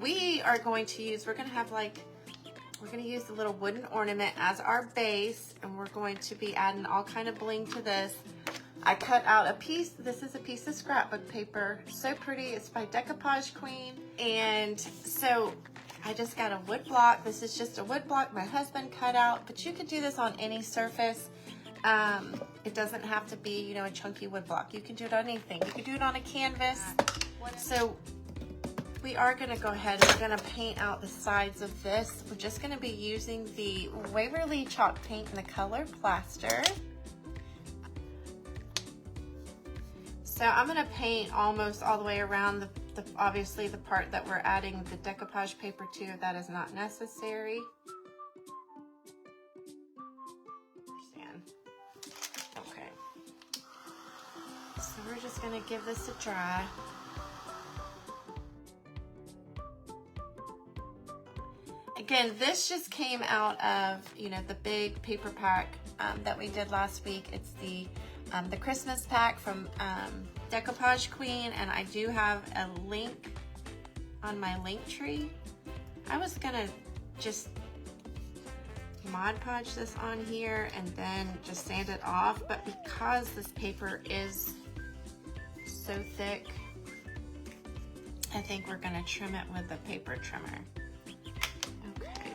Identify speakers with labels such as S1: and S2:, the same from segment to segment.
S1: we are going to use, we're going to use the little wooden ornament as our base, and we're going to be adding all kind of bling to this. I cut out a piece, this is a piece of scrapbook paper, so pretty, it's by Decoupage Queen, and so I just got a wood block. This is just a wood block my husband cut out, but you could do this on any surface. It doesn't have to be, you know, a chunky wood block. You can do it on anything. You can do it on a canvas. So we are gonna go ahead and we're gonna paint out the sides of this. We're just gonna be using the Waverly chalk paint in the color Plaster. So I'm gonna paint almost all the way around obviously the part that we're adding the decoupage paper to. That is not necessary. Okay. So we're just gonna give this a dry. Again, this just came out of, you know, the big paper pack that we did last week. It's the Christmas pack from Decoupage Queen, and I do have a link on my link tree. I was gonna just Mod Podge this on here and then just sand it off, but because this paper is so thick, I think we're gonna trim it with a paper trimmer. Okay.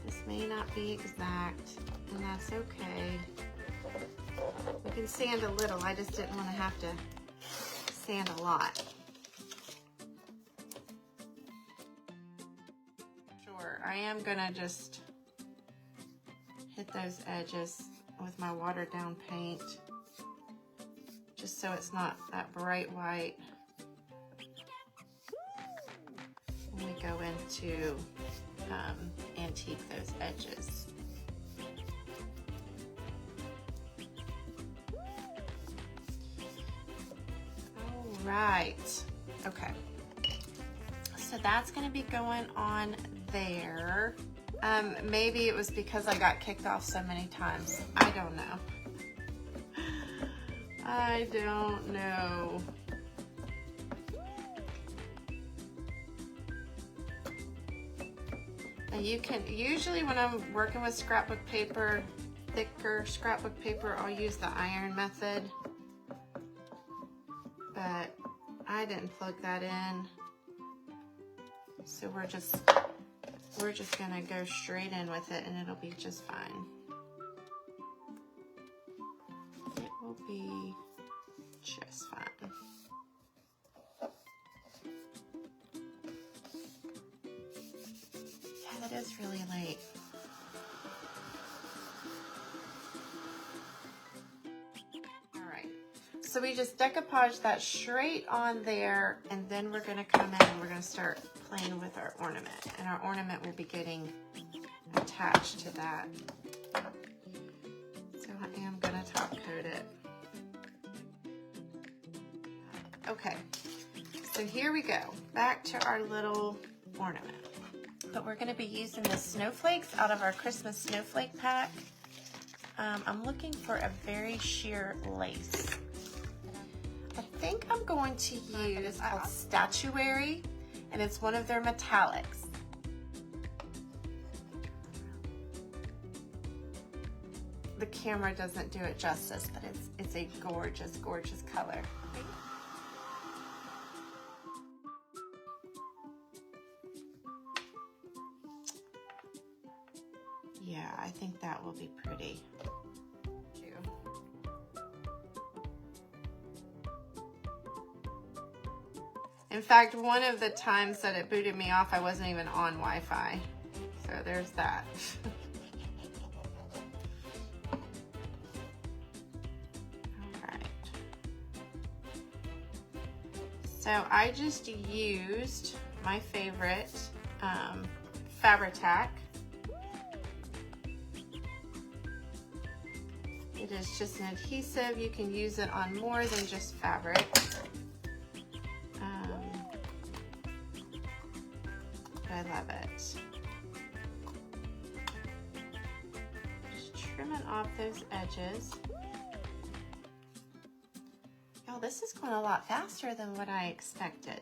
S1: This may not be exact, and that's okay. We can sand a little, I just didn't want to have to sand a lot. Sure, I am gonna just hit those edges with my watered down paint, just so it's not that bright white when we go into antique those edges. Right, okay, so that's gonna be going on there. Maybe it was because I got kicked off so many times. I don't know. I don't know. And you can, usually when I'm working with scrapbook paper, thicker scrapbook paper, I'll use the iron method. But I didn't plug that in, so we're just gonna go straight in with it, and it'll be just fine. It will be just fine. Yeah, that is really late. So we just decoupage that straight on there, and then we're gonna come in and we're gonna start playing with our ornament, and our ornament will be getting attached to that. So I am gonna top coat it. Okay, so here we go, back to our little ornament. But we're gonna be using the snowflakes out of our Christmas snowflake pack. I'm looking for a very sheer lace. I think I'm going to use called Statuary, and it's one of their metallics. The camera doesn't do it justice, but it's a gorgeous, gorgeous color. Yeah, I think that will be pretty. In fact, one of the times that it booted me off, I wasn't even on Wi-Fi. So there's that. All right. So I just used my favorite Fabri-Tac. It is just an adhesive. You can use it on more than just fabric. I love it. Just trimming off those edges. Y'all, Y'all, this is going a lot faster than what I expected.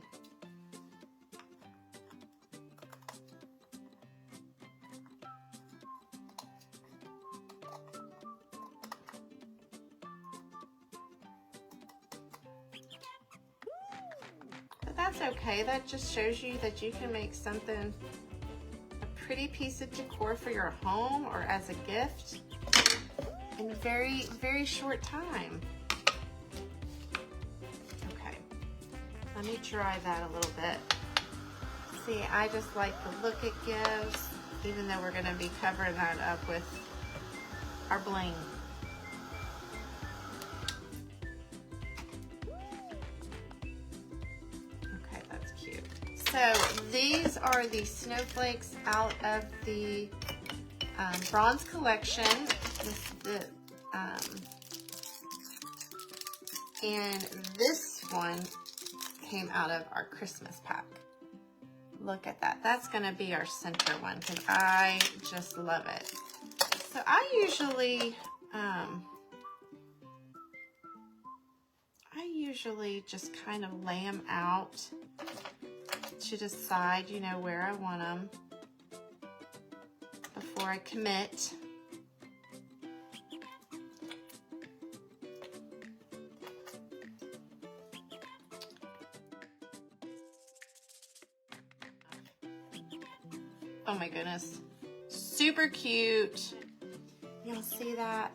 S1: But that's okay. That just shows you that you can make something, a pretty piece of decor for your home or as a gift in a very, very short time. Okay, let me dry that a little bit. See, I just like the look it gives, even though we're going to be covering that up with our bling. Okay, that's cute. So these are the snowflakes out of the bronze collection. And this one came out of our Christmas pack. Look at that. That's going to be our center one because I just love it. So I usually just kind of lay them out to decide, you know, where I want them before I commit. Oh my goodness, super cute. Y'all see that?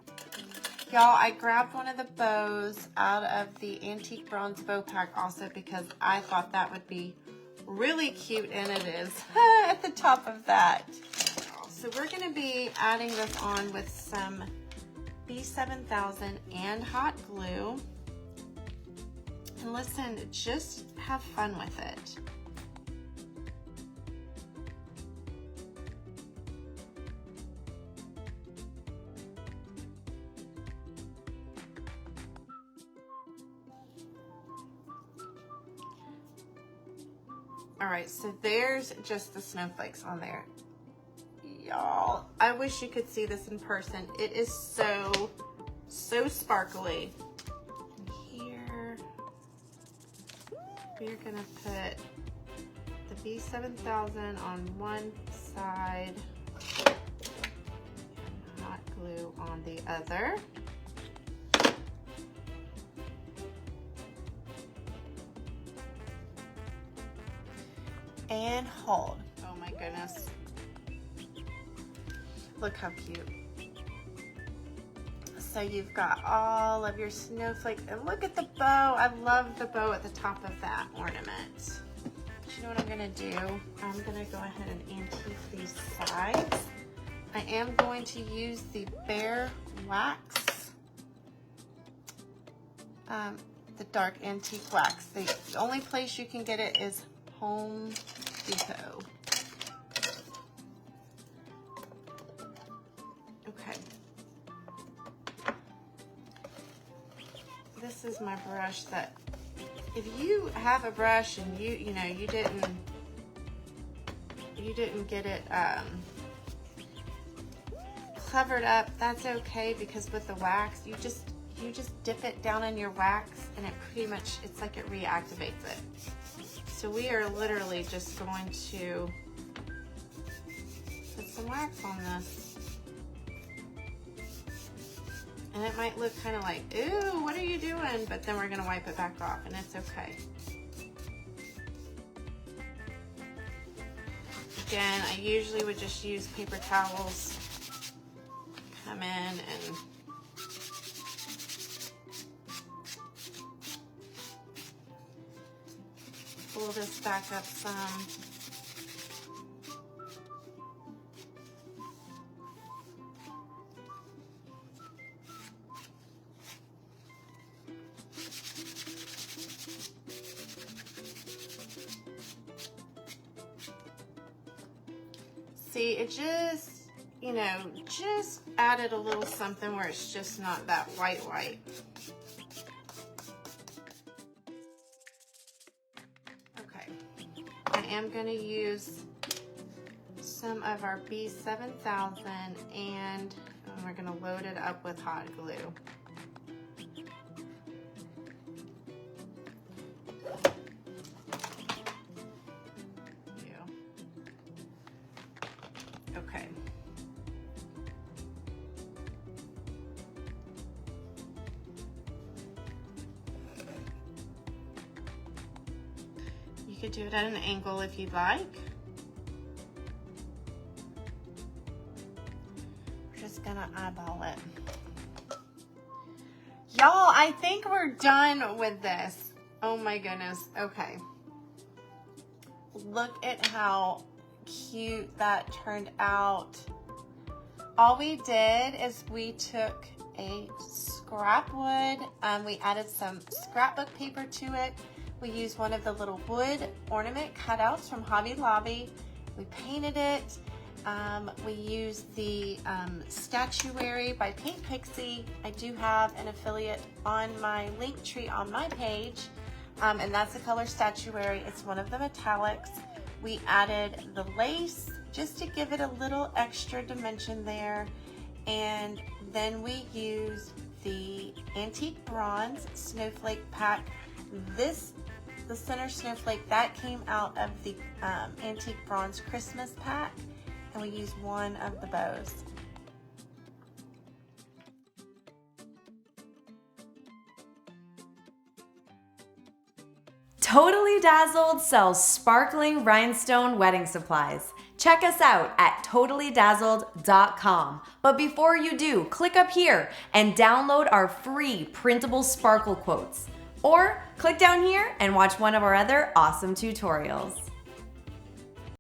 S1: Y'all, I grabbed one of the bows out of the antique bronze bow pack also because I thought that would be really cute, and it is at the top of that. So we're gonna be adding this on with some B7000 and hot glue. And listen, just have fun with it. All right, so there's just the snowflakes on there. Y'all, I wish you could see this in person. It is so, so sparkly. And here, we're gonna put the B7000 on one side and hot glue on the other. And hold. Oh my goodness. Look how cute. So you've got all of your snowflakes, and look at the bow. I love the bow at the top of that ornament. You know what I'm gonna do? I'm gonna go ahead and antique these sides. I am going to use the Bear Wax, the dark antique wax. The only place you can get it is Home Depot. Okay. This is my brush that, if you have a brush and you didn't get it covered up, that's okay, because with the wax, you just dip it down in your wax and it pretty much, it's like it reactivates it. So we are literally just going to put some wax on this. And it might look kind of like, ooh, what are you doing? But then we're gonna wipe it back off and it's okay. Again, I usually would just use paper towels. Come in and pull this back up some. See, it just, just added a little something where it's just not that white. Okay, I am going to use some of our B7000 and we're going to load it up with hot glue. Okay. You could do it at an angle if you'd like. We're just gonna eyeball it. Y'all, I think we're done with this. Oh my goodness. Okay. Look at how cute that turned out. All we did is we took a scrap wood, we added some scrapbook paper to it. We used one of the little wood ornament cutouts from Hobby Lobby. We painted it. We used the statuary by Paint Pixie. I do have an affiliate on my link tree on my page, and that's the color statuary. It's one of the metallics. We added the lace just to give it a little extra dimension there, and then we used the antique bronze snowflake pack. The center snowflake that came out of the antique bronze Christmas pack, and we used one of the bows.
S2: Totally Dazzled sells sparkling rhinestone wedding supplies. Check us out at totallydazzled.com. But before you do, click up here and download our free Printable Sparkle Quotes. Or click down here and watch one of our other awesome tutorials.